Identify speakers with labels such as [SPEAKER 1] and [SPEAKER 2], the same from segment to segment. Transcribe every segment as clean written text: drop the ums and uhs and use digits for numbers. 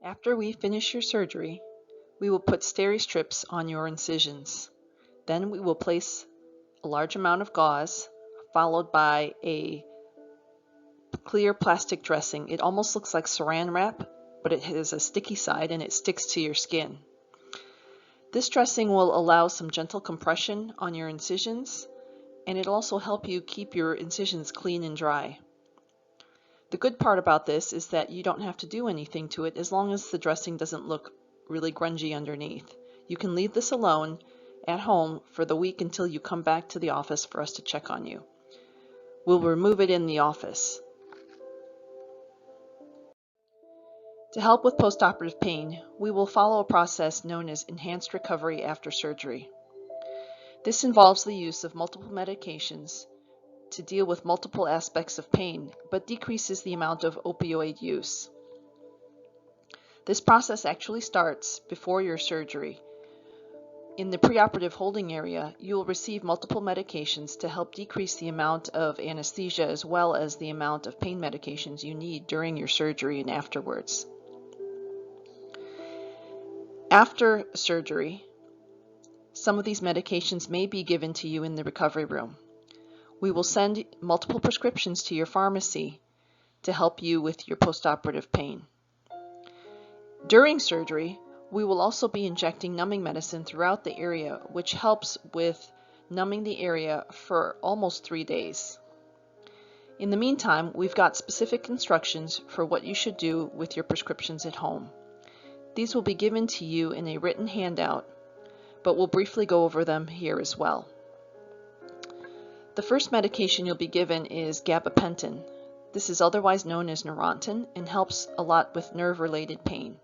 [SPEAKER 1] After we finish your surgery, we will put steri strips on your incisions. Then we will place a large amount of gauze, followed by a clear plastic dressing. It almost looks like saran wrap, but it has a sticky side and it sticks to your skin. This dressing will allow some gentle compression on your incisions, and it'll also help you keep your incisions clean and dry. The good part about this is that you don't have to do anything to it as long as the dressing doesn't look really grungy underneath. You can leave this alone at home for the week until you come back to the office for us to check on you. We'll remove it in the office. To help with postoperative pain, we will follow a process known as enhanced recovery after surgery. This involves the use of multiple medications to deal with multiple aspects of pain, but decreases the amount of opioid use. This process actually starts before your surgery. In the preoperative holding area, you will receive multiple medications to help decrease the amount of anesthesia as well as the amount of pain medications you need during your surgery and afterwards. After surgery, some of these medications may be given to you in the recovery room. We will send multiple prescriptions to your pharmacy to help you with your postoperative pain. During surgery, we will also be injecting numbing medicine throughout the area, which helps with numbing the area for almost 3 days. In the meantime, we've got specific instructions for what you should do with your prescriptions at home. These will be given to you in a written handout, but we'll briefly go over them here as well. The first medication you'll be given is gabapentin. This is otherwise known as Neurontin and helps a lot with nerve-related pain.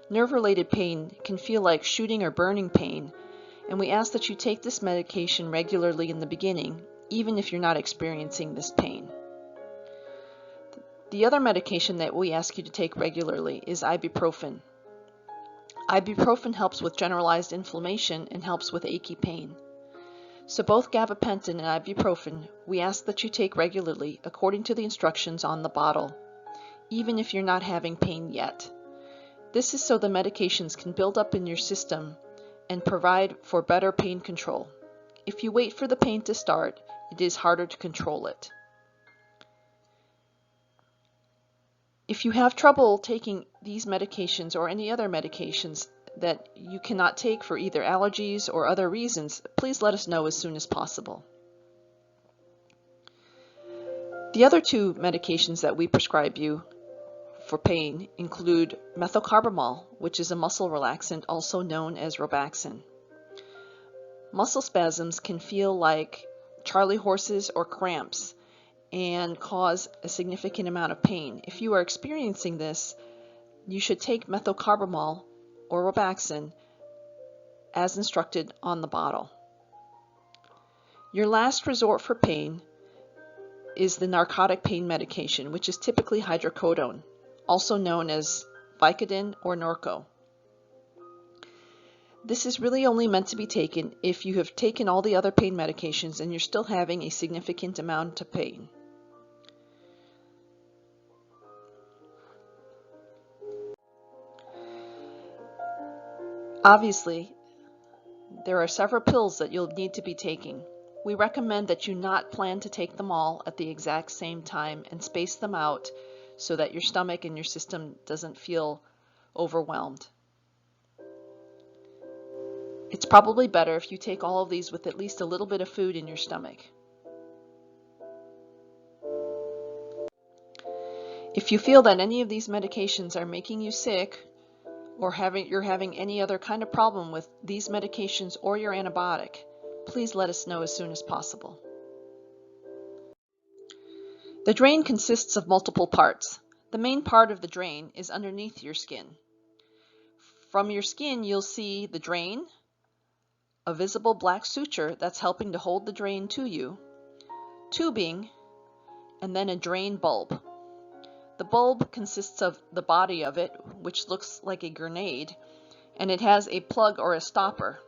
[SPEAKER 1] Nerve-related pain can feel like shooting or burning pain, and we ask that you take this medication regularly in the beginning, even if you're not experiencing this pain. The other medication that we ask you to take regularly is ibuprofen. Ibuprofen helps with generalized inflammation and helps with achy pain. So both gabapentin and ibuprofen, we ask that you take regularly according to the instructions on the bottle, even if you're not having pain yet. This is so the medications can build up in your system and provide for better pain control. If you wait for the pain to start, it is harder to control it. If you have trouble taking these medications or any other medications that you cannot take for either allergies or other reasons, please let us know as soon as possible. The other two medications that we prescribe you for pain include methocarbamol, which is a muscle relaxant also known as Robaxin. Muscle spasms can feel like Charlie horses or cramps and cause a significant amount of pain. If you are experiencing this, you should take methocarbamol or Robaxin as instructed on the bottle. Your last resort for pain is the narcotic pain medication, which is typically hydrocodone, also known as Vicodin or Norco. This is really only meant to be taken if you have taken all the other pain medications and you're still having a significant amount of pain. Obviously, there are several pills that you'll need to be taking. We recommend that you not plan to take them all at the exact same time and space them out so that your stomach and your system doesn't feel overwhelmed. It's probably better if you take all of these with at least a little bit of food in your stomach. If you feel that any of these medications are making you sick, or you're having any other kind of problem with these medications or your antibiotic, please let us know as soon as possible. The drain consists of multiple parts. The main part of the drain is underneath your skin. From your skin, you'll see the drain, a visible black suture that's helping to hold the drain to you, tubing, and then a drain bulb. The bulb consists of the body of it, which looks like a grenade, and it has a plug or a stopper.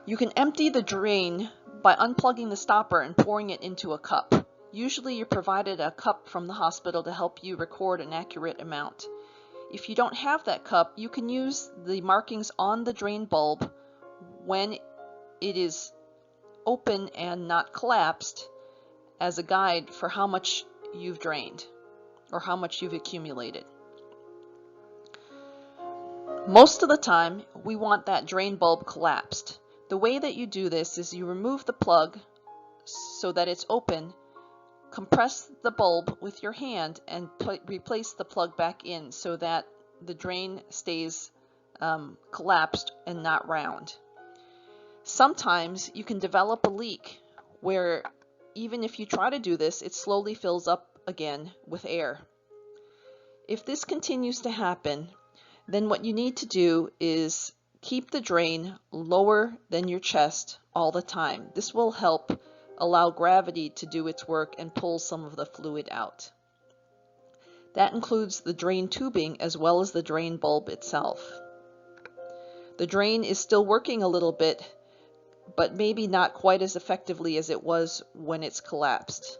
[SPEAKER 1] You can empty the drain by unplugging the stopper and pouring it into a cup. Usually you're provided a cup from the hospital to help you record an accurate amount. If you don't have that cup, you can use the markings on the drain bulb when it is open and not collapsed as a guide for how much you've drained or how much you've accumulated. Most of the time, we want that drain bulb collapsed. The way that you do this is you remove the plug so that it's open, compress the bulb with your hand, and replace the plug back in so that the drain stays collapsed and not round. Sometimes you can develop a leak where even if you try to do this, it slowly fills up again with air. If this continues to happen, then what you need to do is keep the drain lower than your chest all the time. This will help allow gravity to do its work and pull some of the fluid out. That includes the drain tubing as well as the drain bulb itself. The drain is still working a little bit, but maybe not quite as effectively as it was when it's collapsed.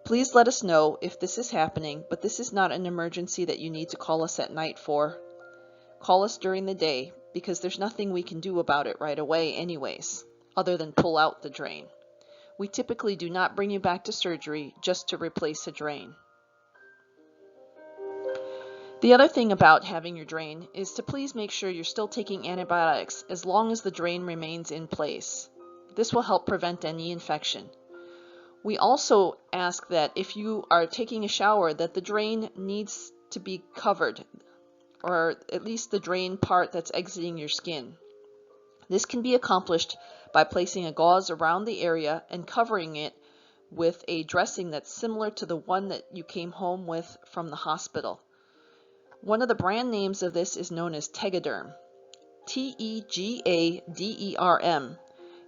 [SPEAKER 1] Please let us know if this is happening, but this is not an emergency that you need to call us at night for. Call us during the day because there's nothing we can do about it right away anyways, other than pull out the drain. We typically do not bring you back to surgery just to replace a drain. The other thing about having your drain is to please make sure you're still taking antibiotics as long as the drain remains in place. This will help prevent any infection. We also ask that if you are taking a shower that the drain needs to be covered, or at least the drain part that's exiting your skin. This can be accomplished by placing a gauze around the area and covering it with a dressing that's similar to the one that you came home with from the hospital. One of the brand names of this is known as Tegaderm, Tegaderm.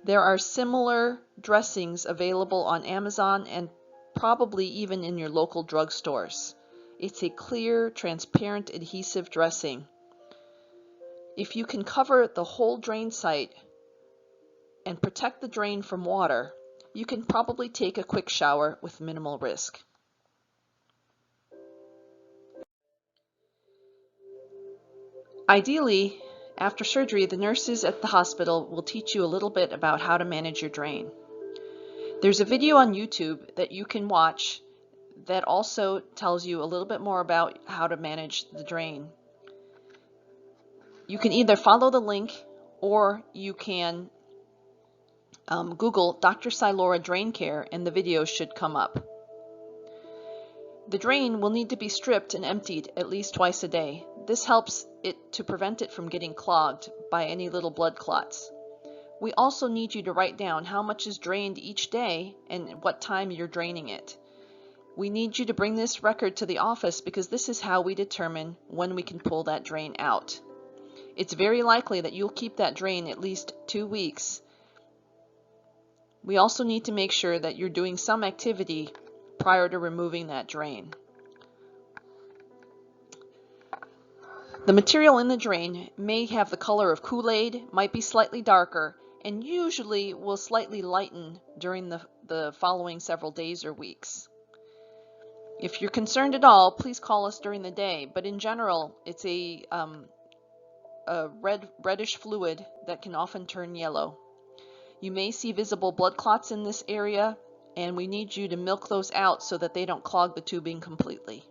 [SPEAKER 1] There are similar dressings available on Amazon and probably even in your local drugstores. It's a clear, transparent, adhesive dressing. If you can cover the whole drain site and protect the drain from water, you can probably take a quick shower with minimal risk. Ideally, after surgery, the nurses at the hospital will teach you a little bit about how to manage your drain. There's a video on YouTube that you can watch that also tells you a little bit more about how to manage the drain. You can either follow the link or you can Google Dr. Sylora Drain Care and the video should come up. The drain will need to be stripped and emptied at least twice a day. This helps it to prevent it from getting clogged by any little blood clots. We also need you to write down how much is drained each day and what time you're draining it. We need you to bring this record to the office because this is how we determine when we can pull that drain out. It's very likely that you'll keep that drain at least 2 weeks. We also need to make sure that you're doing some activity prior to removing that drain. The material in the drain may have the color of Kool-Aid, might be slightly darker, and usually will slightly lighten during the following several days or weeks. If you're concerned at all, please call us during the day, but in general, it's a reddish fluid that can often turn yellow. You may see visible blood clots in this area, and we need you to milk those out so that they don't clog the tubing completely.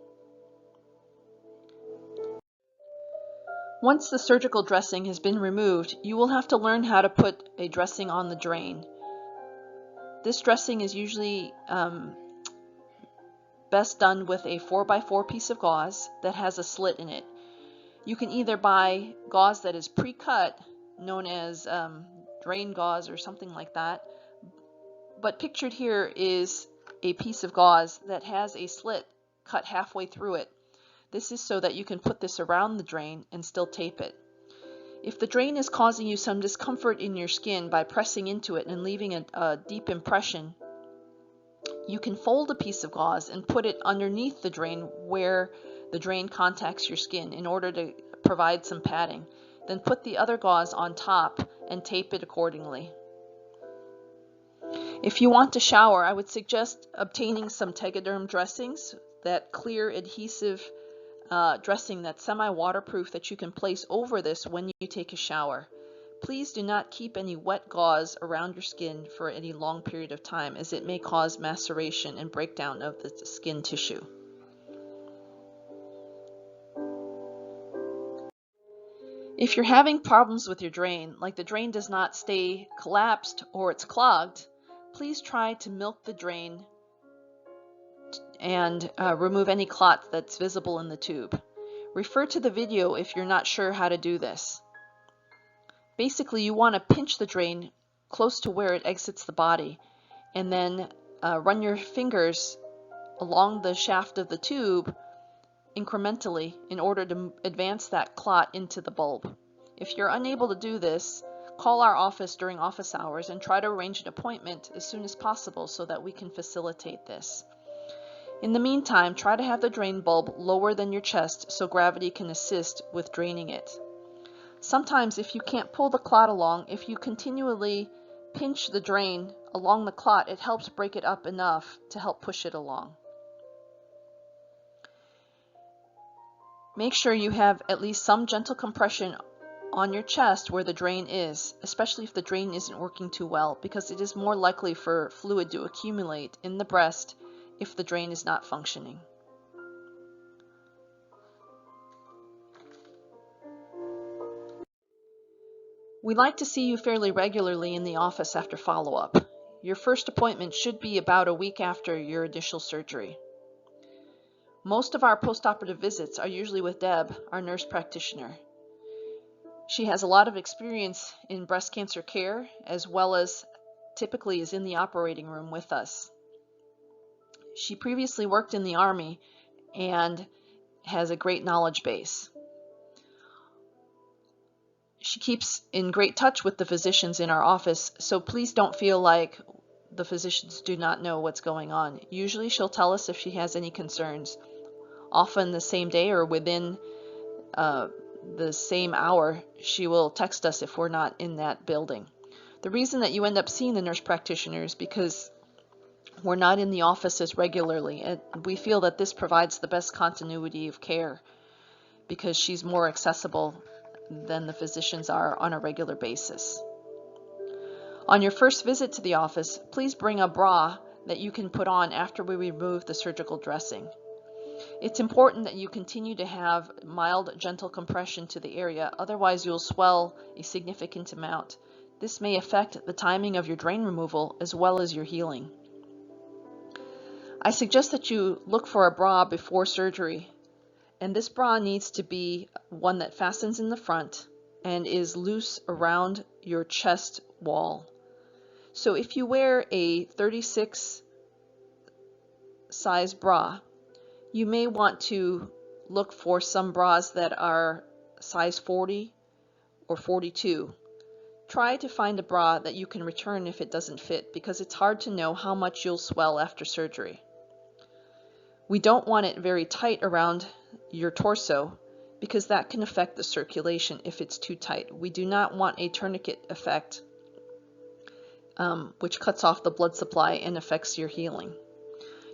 [SPEAKER 1] Once the surgical dressing has been removed, you will have to learn how to put a dressing on the drain. This dressing is usually best done with a 4x4 piece of gauze that has a slit in it. You can either buy gauze that is pre-cut, known as drain gauze or something like that, but pictured here is a piece of gauze that has a slit cut halfway through it. This is so that you can put this around the drain and still tape it. If the drain is causing you some discomfort in your skin by pressing into it and leaving a deep impression, you can fold a piece of gauze and put it underneath the drain where the drain contacts your skin in order to provide some padding. Then put the other gauze on top and tape it accordingly. If you want to shower, I would suggest obtaining some Tegaderm dressings, that clear adhesive dressing that's semi-waterproof that you can place over this when you take a shower. Please do not keep any wet gauze around your skin for any long period of time, as it may cause maceration and breakdown of the skin tissue. If you're having problems with your drain, like the drain does not stay collapsed or it's clogged, please try to milk the drain and remove any clot that's visible in the tube. Refer to the video if you're not sure how to do this. Basically, you want to pinch the drain close to where it exits the body, and then run your fingers along the shaft of the tube incrementally in order to advance that clot into the bulb. If you're unable to do this, call our office during office hours and try to arrange an appointment as soon as possible so that we can facilitate this. In the meantime, try to have the drain bulb lower than your chest so gravity can assist with draining it. Sometimes if you can't pull the clot along, if you continually pinch the drain along the clot, it helps break it up enough to help push it along. Make sure you have at least some gentle compression on your chest where the drain is, especially if the drain isn't working too well, because it is more likely for fluid to accumulate in the breast if the drain is not functioning. We like to see you fairly regularly in the office after follow-up. Your first appointment should be about a week after your initial surgery. Most of our postoperative visits are usually with Deb, our nurse practitioner. She has a lot of experience in breast cancer care, as well as typically is in the operating room with us. She previously worked in the Army and has a great knowledge base. She keeps in great touch with the physicians in our office, so please don't feel like the physicians do not know what's going on. Usually she'll tell us if she has any concerns. Often the same day or within the same hour, she will text us if we're not in that building. The reason that you end up seeing the nurse practitioner is because we're not in the office as regularly, and we feel that this provides the best continuity of care because she's more accessible than the physicians are on a regular basis. On your first visit to the office, please bring a bra that you can put on after we remove the surgical dressing. It's important that you continue to have mild, gentle compression to the area, otherwise you'll swell a significant amount. This may affect the timing of your drain removal as well as your healing. I suggest that you look for a bra before surgery, and this bra needs to be one that fastens in the front and is loose around your chest wall. So if you wear a 36 size bra, you may want to look for some bras that are size 40 or 42. Try to find a bra that you can return if it doesn't fit, because it's hard to know how much you'll swell after surgery. We don't want it very tight around your torso because that can affect the circulation if it's too tight. We do not want a tourniquet effect, which cuts off the blood supply and affects your healing.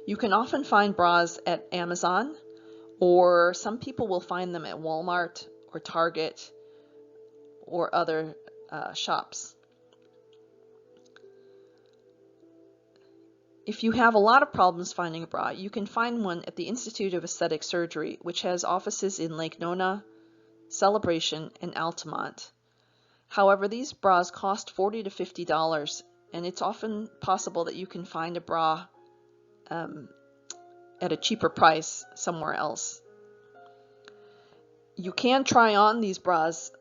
[SPEAKER 1] You can often find bras at Amazon, or some people will find them at Walmart or Target or other shops. If you have a lot of problems finding a bra, you can find one at the Institute of Aesthetic Surgery, which has offices in Lake Nona, Celebration, and Altamont. However, these bras cost $40 to $50, and it's often possible that you can find a bra at a cheaper price somewhere else. You can try on these bras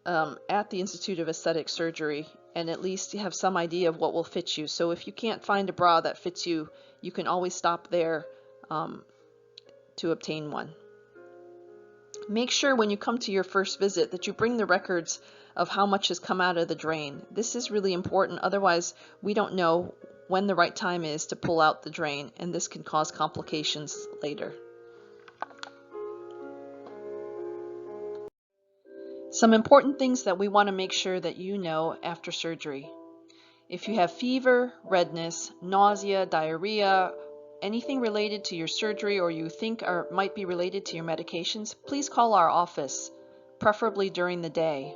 [SPEAKER 1] at the Institute of Aesthetic Surgery and at least have some idea of what will fit you. So if you can't find a bra that fits you, you can always stop there to obtain one. Make sure when you come to your first visit that you bring the records of how much has come out of the drain. This is really important, otherwise we don't know when the right time is to pull out the drain, and this can cause complications later. Some important things that we want to make sure that you know after surgery. If you have fever, redness, nausea, diarrhea, anything related to your surgery or you think might be related to your medications, please call our office, preferably during the day.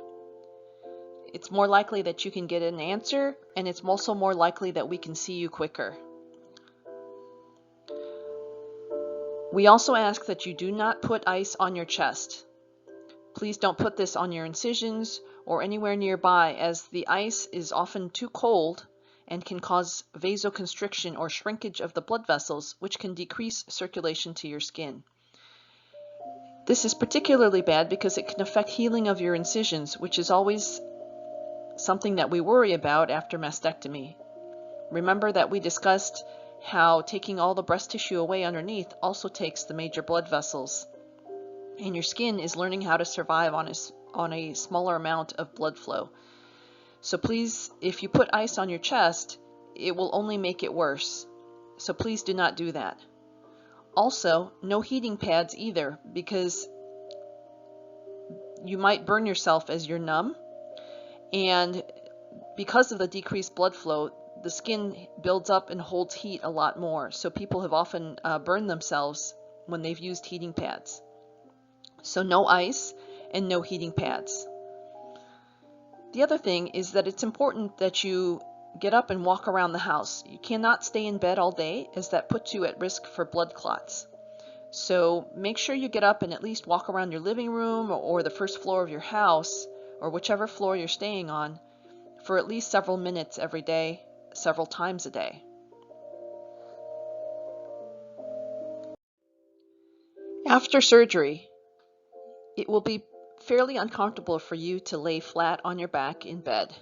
[SPEAKER 1] It's more likely that you can get an answer, and it's also more likely that we can see you quicker. We also ask that you do not put ice on your chest. Please don't put this on your incisions or anywhere nearby, as the ice is often too cold and can cause vasoconstriction or shrinkage of the blood vessels, which can decrease circulation to your skin. This is particularly bad because it can affect healing of your incisions, which is always something that we worry about after mastectomy. Remember that we discussed how taking all the breast tissue away underneath also takes the major blood vessels, and your skin is learning how to survive on a smaller amount of blood flow. So please, if you put ice on your chest, it will only make it worse. So please do not do that. Also, no heating pads either, because you might burn yourself as you're numb, and because of the decreased blood flow, the skin builds up and holds heat a lot more. So people have often burned themselves when they've used heating pads. So no ice and no heating pads. The other thing is that it's important that you get up and walk around the house. You cannot stay in bed all day, as that puts you at risk for blood clots. So make sure you get up and at least walk around your living room or the first floor of your house, or whichever floor you're staying on, for at least several minutes every day, several times a day. After surgery, it will be fairly uncomfortable for you to lay flat on your back in bed.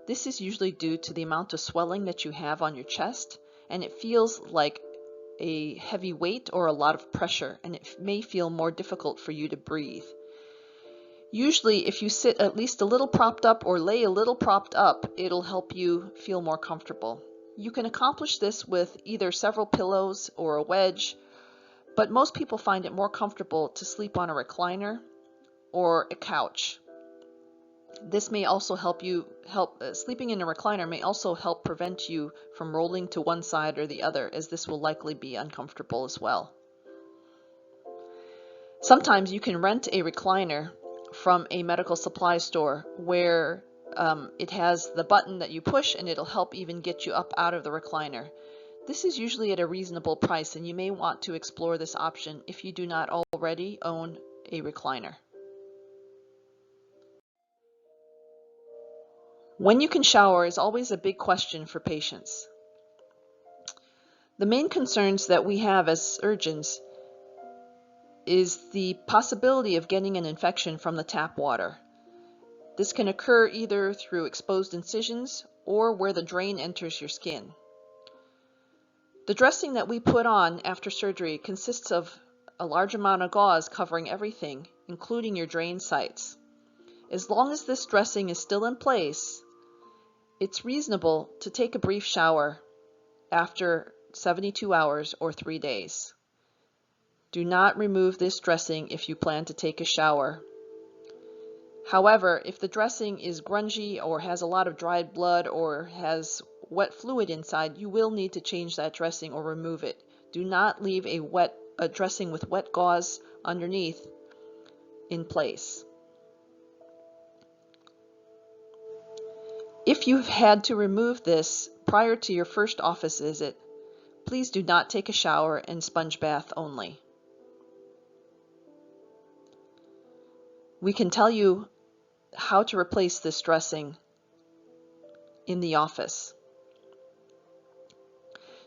[SPEAKER 1] This is usually due to the amount of swelling that you have on your chest, and it feels like a heavy weight or a lot of pressure, and it may feel more difficult for you to breathe. Usually, if you sit at least a little propped up or lay a little propped up, it'll help you feel more comfortable. You can accomplish this with either several pillows or a wedge, but most people find it more comfortable to sleep on a recliner or a couch. This may also sleeping in a recliner may also help prevent you from rolling to one side or the other, as this will likely be uncomfortable as well. Sometimes you can rent a recliner from a medical supply store where it has the button that you push, and it'll help even get you up out of the recliner. This is usually at a reasonable price, and you may want to explore this option if you do not already own a recliner. When you can shower is always a big question for patients. The main concerns that we have as surgeons is the possibility of getting an infection from the tap water. This can occur either through exposed incisions or where the drain enters your skin. The dressing that we put on after surgery consists of a large amount of gauze covering everything, including your drain sites. As long as this dressing is still in place, it's reasonable to take a brief shower after 72 hours or 3 days. Do not remove this dressing if you plan to take a shower. However, if the dressing is grungy or has a lot of dried blood or has wet fluid inside, you will need to change that dressing or remove it. Do not leave a dressing with wet gauze underneath in place. If you've had to remove this prior to your first office visit, please do not take a shower and sponge bath only. We can tell you how to replace this dressing in the office.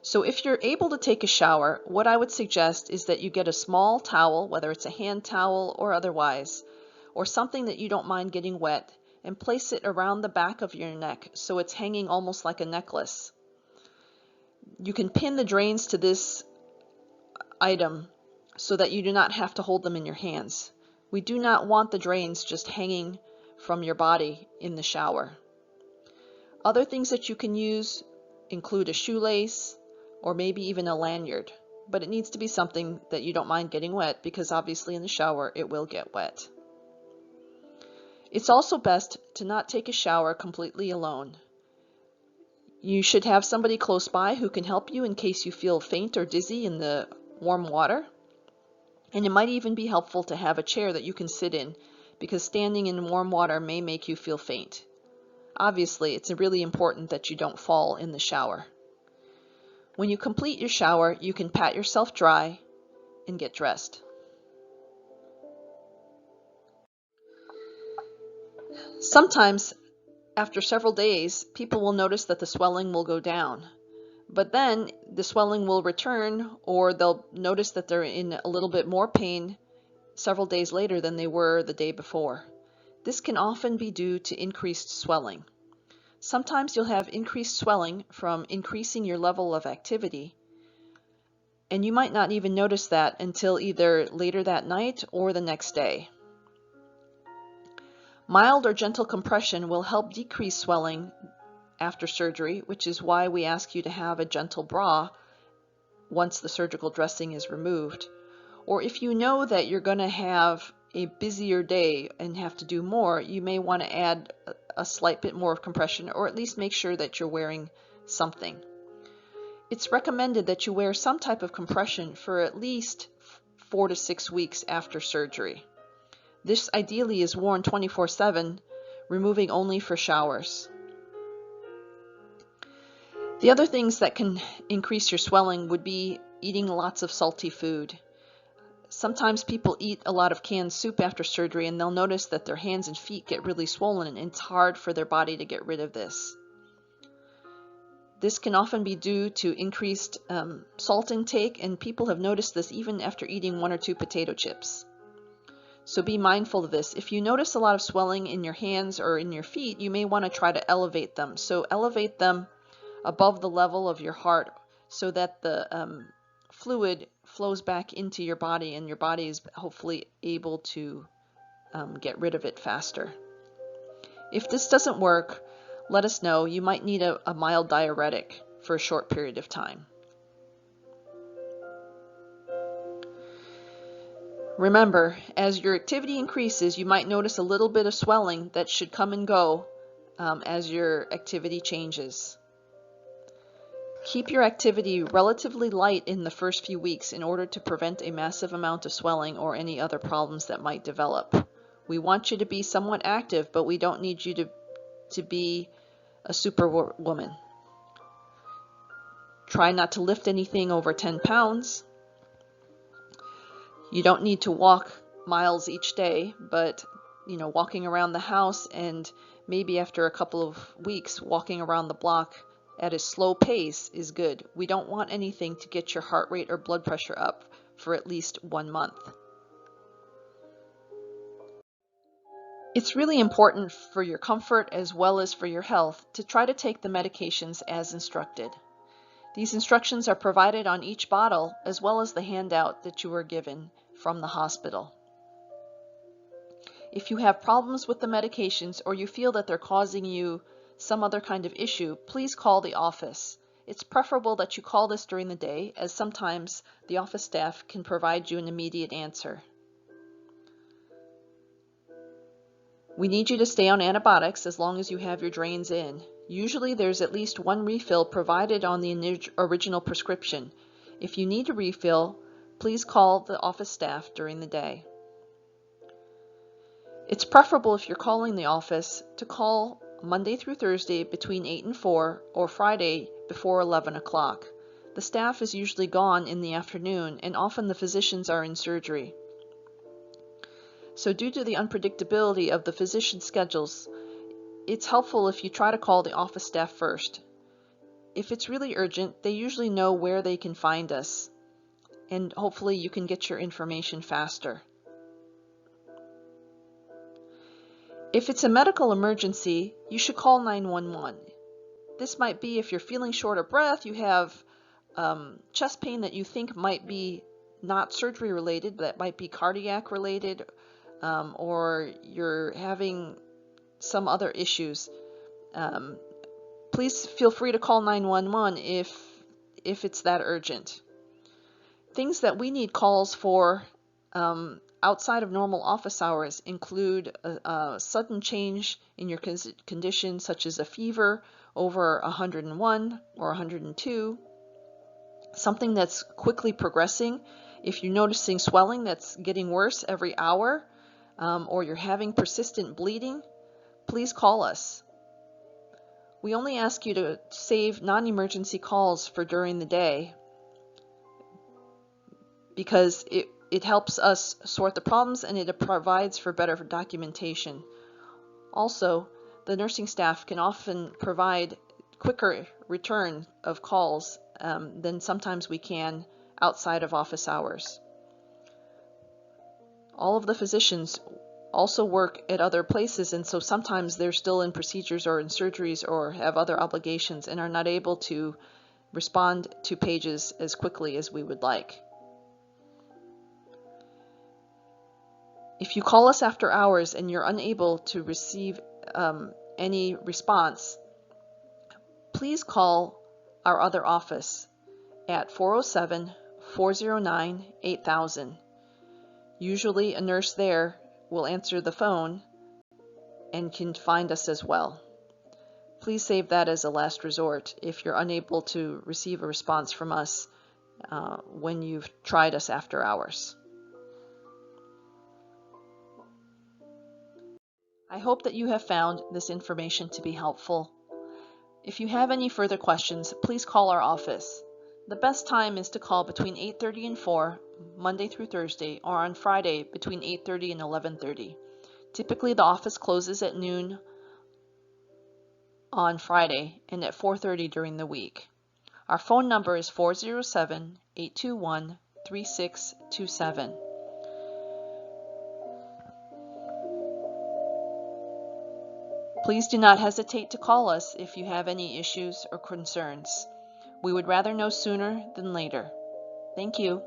[SPEAKER 1] So if you're able to take a shower, what I would suggest is that you get a small towel, whether it's a hand towel or otherwise, or something that you don't mind getting wet, and place it around the back of your neck so it's hanging almost like a necklace. You can pin the drains to this item so that you do not have to hold them in your hands. We do not want the drains just hanging from your body in the shower. Other things that you can use include a shoelace or maybe even a lanyard, but it needs to be something that you don't mind getting wet, because obviously in the shower it will get wet. It's also best to not take a shower completely alone. You should have somebody close by who can help you in case you feel faint or dizzy in the warm water. And it might even be helpful to have a chair that you can sit in, because standing in warm water may make you feel faint. Obviously, it's really important that you don't fall in the shower. When you complete your shower, you can pat yourself dry and get dressed. Sometimes, after several days, people will notice that the swelling will go down, but then the swelling will return, or they'll notice that they're in a little bit more pain several days later than they were the day before. This can often be due to increased swelling. Sometimes you'll have increased swelling from increasing your level of activity, and you might not even notice that until either later that night or the next day. Mild or gentle compression will help decrease swelling after surgery, which is why we ask you to have a gentle bra once the surgical dressing is removed. Or if you know that you're going to have a busier day and have to do more, you may want to add a slight bit more of compression, or at least make sure that you're wearing something. It's recommended that you wear some type of compression for at least 4 to 6 weeks after surgery. This ideally is worn 24/7, removing only for showers. The other things that can increase your swelling would be eating lots of salty food. Sometimes people eat a lot of canned soup after surgery, and they'll notice that their hands and feet get really swollen, and it's hard for their body to get rid of this. This can often be due to increased salt intake, and people have noticed this even after eating 1 or 2 potato chips. So be mindful of this. If you notice a lot of swelling in your hands or in your feet, you may want to try to elevate them. So elevate them above the level of your heart so that the fluid flows back into your body, and your body is hopefully able to get rid of it faster. If this doesn't work, let us know. You might need a mild diuretic for a short period of time. Remember, as your activity increases, you might notice a little bit of swelling that should come and go as your activity changes. Keep your activity relatively light in the first few weeks in order to prevent a massive amount of swelling or any other problems that might develop. We want you to be somewhat active, but we don't need you to be a superwoman. Try not to lift anything over 10 pounds. You don't need to walk miles each day, but walking around the house, and maybe after a couple of weeks walking around the block at a slow pace is good. We don't want anything to get your heart rate or blood pressure up for at least 1 month. It's really important for your comfort as well as for your health to try to take the medications as instructed. These instructions are provided on each bottle, as well as the handout that you were given from the hospital. If you have problems with the medications, or you feel that they're causing you some other kind of issue, please call the office. It's preferable that you call this during the day, as sometimes the office staff can provide you an immediate answer. We need you to stay on antibiotics as long as you have your drains in. Usually there's at least 1 refill provided on the original prescription. If you need a refill, please call the office staff during the day. It's preferable, if you're calling the office, to call Monday through Thursday between 8 and 4, or Friday before 11 o'clock. The staff is usually gone in the afternoon, and often the physicians are in surgery. So due to the unpredictability of the physician schedules, it's helpful if you try to call the office staff first. If it's really urgent, they usually know where they can find us, and hopefully you can get your information faster. If it's a medical emergency, you should call 911. This might be if you're feeling short of breath, you have chest pain that you think might be not surgery related, but that might be cardiac related, or you're having some other issues. Please feel free to call 911 if it's that urgent. Things that we need calls for outside of normal office hours include a sudden change in your condition, such as a fever over 101 or 102, something that's quickly progressing, if you're noticing swelling that's getting worse every hour, or you're having persistent bleeding, please call us. We only ask you to save non-emergency calls for during the day because it helps us sort the problems and it provides for better documentation. Also, the nursing staff can often provide quicker return of calls than sometimes we can outside of office hours. All of the physicians also work at other places, and so sometimes they're still in procedures or in surgeries or have other obligations and are not able to respond to pages as quickly as we would like. If you call us after hours and you're unable to receive any response, please call our other office at 407-409-8000. Usually a nurse there will answer the phone and can find us as well. Please save that as a last resort if you're unable to receive a response from us when you've tried us after hours. I hope that you have found this information to be helpful. If you have any further questions, please call our office. The best time is to call between 8:30 and 4, Monday through Thursday, or on Friday between 8:30 and 11:30. Typically, the office closes at noon on Friday and at 4:30 during the week. Our phone number is 407-821-3627. Please do not hesitate to call us if you have any issues or concerns. We would rather know sooner than later. Thank you.